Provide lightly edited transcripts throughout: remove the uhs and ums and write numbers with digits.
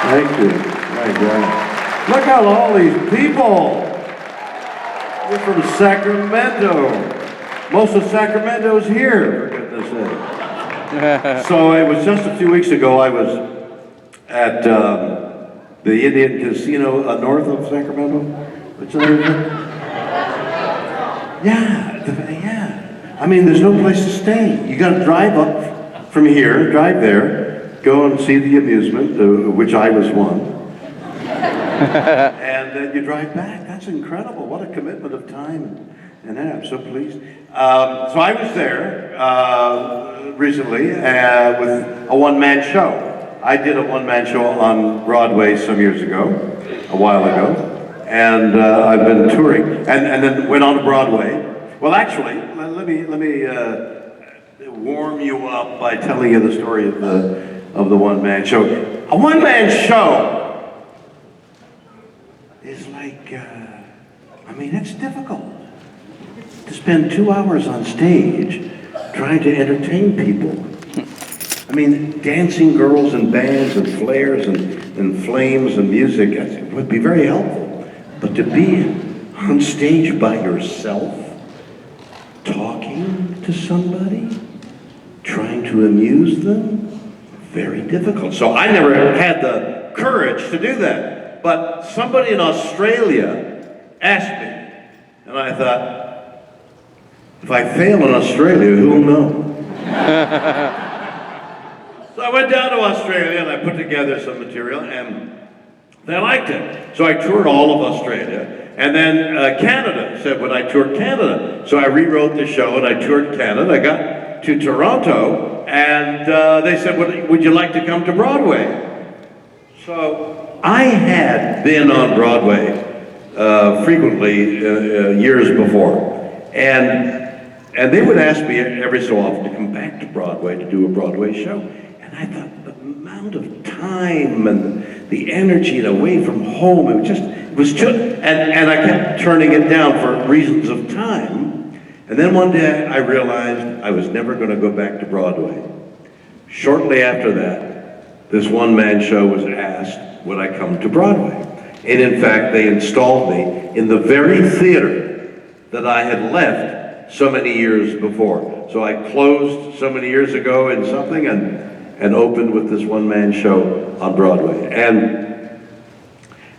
Thank you. My God. Look at all these people. You're from Sacramento. Most of Sacramento's here, for goodness sake. So it was just a few weeks ago, I was at the Indian Casino north of Sacramento. What's the name of it? Yeah. I mean, there's no place to stay. You got to drive up from here, drive there, go and see the amusement, which I was one, and then you drive back. That's incredible. What a commitment of time. And I'm so pleased. So I was there recently with a one-man show. I did a one-man show on Broadway some years ago, a while ago, and I've been touring, and then went on to Broadway. Well, actually, let me warm you up by telling you the story of the one-man show. A one-man show is like, I mean, it's difficult to spend 2 hours on stage trying to entertain people. I mean, dancing girls and bands and flares and flames and music would be very helpful. But to be on stage by yourself, talking to somebody, trying to amuse them, very difficult. So I never had the courage to do that. But somebody in Australia asked me, and I thought, if I fail in Australia, who'll know? So I went down to Australia and I put together some material and they liked it. So I toured all of Australia. And then Canada said, would I tour Canada? So I rewrote the show and I toured Canada. I got to Toronto and they said, would you like to come to Broadway? So I had been on Broadway frequently years before. And they would ask me every so often to come back to Broadway to do a Broadway show. And I thought the amount of time and the energy and away from home, it was just, and I kept turning it down for reasons of time. And then one day I realized I was never going to go back to Broadway. Shortly after that, this one-man show was asked, would I come to Broadway? And in fact, they installed me in the very theater that I had left so many years before. So I closed so many years ago in something and opened with this one-man show on Broadway.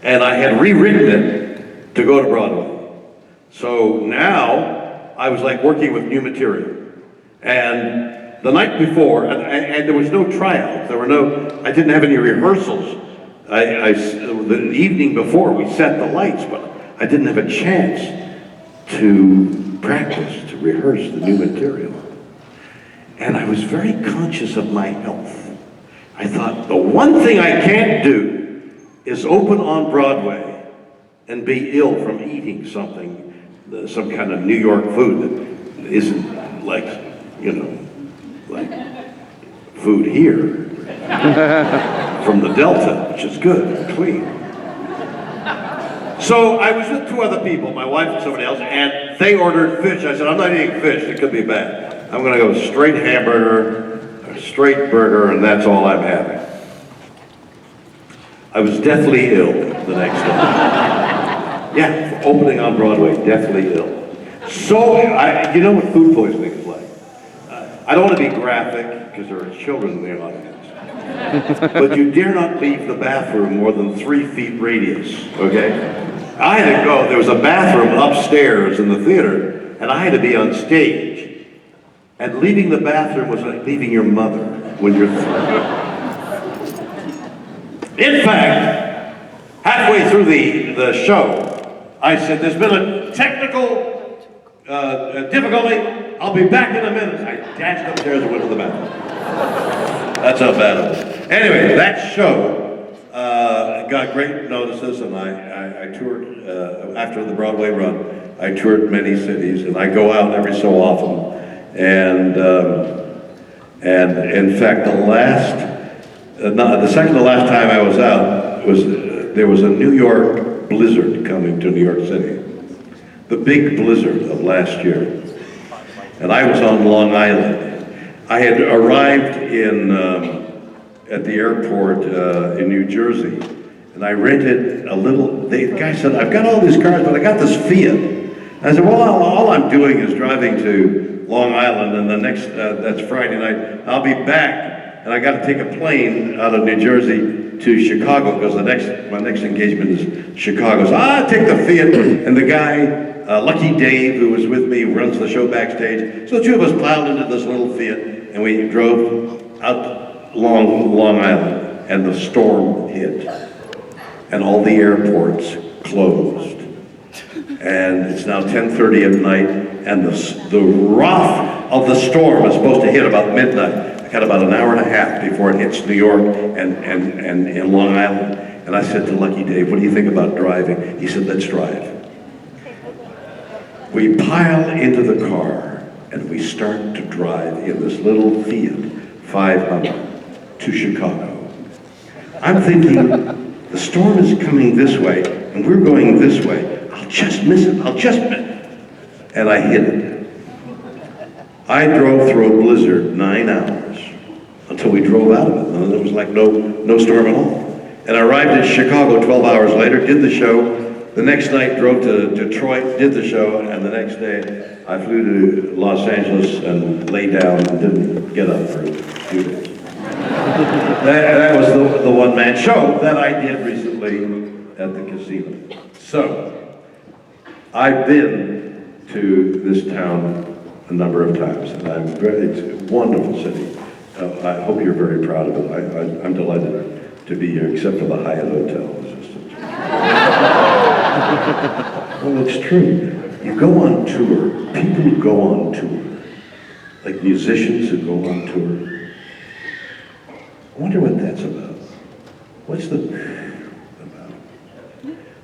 And I had rewritten it to go to Broadway. So now I was like working with new material. And the night before, and there was no tryouts, I didn't have any rehearsals. The evening before we set the lights, but I didn't have a chance to practice, to rehearse the new material. And I was very conscious of my health. I thought, the one thing I can't do is open on Broadway and be ill from eating something, some kind of New York food that isn't like, like food here from the Delta, which is good and clean. So I was with two other people, my wife and somebody else, and they ordered fish. I said, I'm not eating fish, it could be bad. I'm gonna go straight hamburger, a straight burger, and that's all I'm having. I was deathly ill the next day. Yeah, opening on Broadway, deathly ill. So, you know what food poisoning is like. I don't want to be graphic, because there are children in the audience. But you dare not leave the bathroom more than 3 feet radius, okay? I had to go, there was a bathroom upstairs in the theater, and I had to be on stage. And leaving the bathroom was like leaving your mother when you're In fact, halfway through the show, I said, there's been a technical difficulty, I'll be back in a minute. I dashed upstairs and went to the bathroom. That's how bad it was. Anyway, that show got great notices, and I toured, after the Broadway run, I toured many cities, and I go out every so often. And in fact, the second to last time I was out, there was a New York blizzard coming to New York City. The big blizzard of last year. And I was on Long Island. I had arrived in at the airport in New Jersey, and I rented a little, the guy said, I've got all these cars, but I got this Fiat. And I said, well, all I'm doing is driving to Long Island, and the next, that's Friday night, I'll be back, and I got to take a plane out of New Jersey to Chicago, because my next engagement is Chicago. So I take the Fiat, and the guy, Lucky Dave, who was with me, runs the show backstage. So the two of us piled into this little Fiat, and we drove out Long Island, and the storm hit, and all the airports closed. And it's now 10:30 at night, and the rough of the storm is supposed to hit about midnight. I got about an hour and a half before it hits New York and Long Island. And I said to Lucky Dave, what do you think about driving? He said, let's drive. We pile into the car, and we start to drive in this little Fiat 500 to Chicago. I'm thinking, the storm is coming this way, and we're going this way. I'll just miss it, I'll just miss it. And I hit it. I drove through a blizzard 9 hours until we drove out of it. And there was like no storm at all. And I arrived in Chicago 12 hours later, did the show. The next night drove to Detroit, did the show, and the next day I flew to Los Angeles and lay down and didn't get up for 2 days. That was the one-man show that I did recently at the casino. So, I've been to this town a number of times, and it's a wonderful city. I hope you're very proud of it. I'm delighted to be here, except for the Hyatt Hotel. Well, it's true. You go on tour, people who go on tour, like musicians who go on tour. I wonder what that's about. What's the about?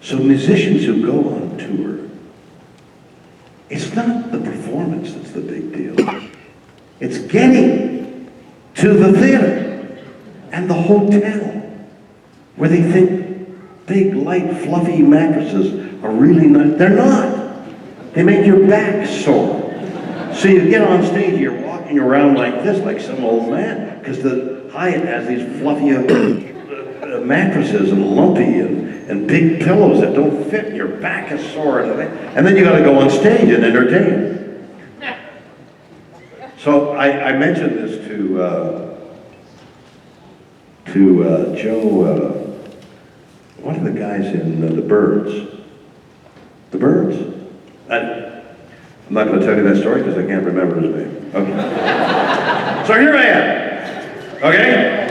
So musicians who go on tour, it's not the performance that's the big deal. It's getting to the theater and the hotel where they think big, light, fluffy mattresses are really not. They're not. They make your back sore. So you get on stage, you're walking around like this, like some old man, because the Hyatt has these fluffy mattresses and lumpy and big pillows that don't fit, and your back is sore. And then you got to go on stage and entertain. So I mentioned this to Joe, one of the guys in The Birds. The Birds? I'm not going to tell you that story because I can't remember his name. Okay. So here I am. Okay?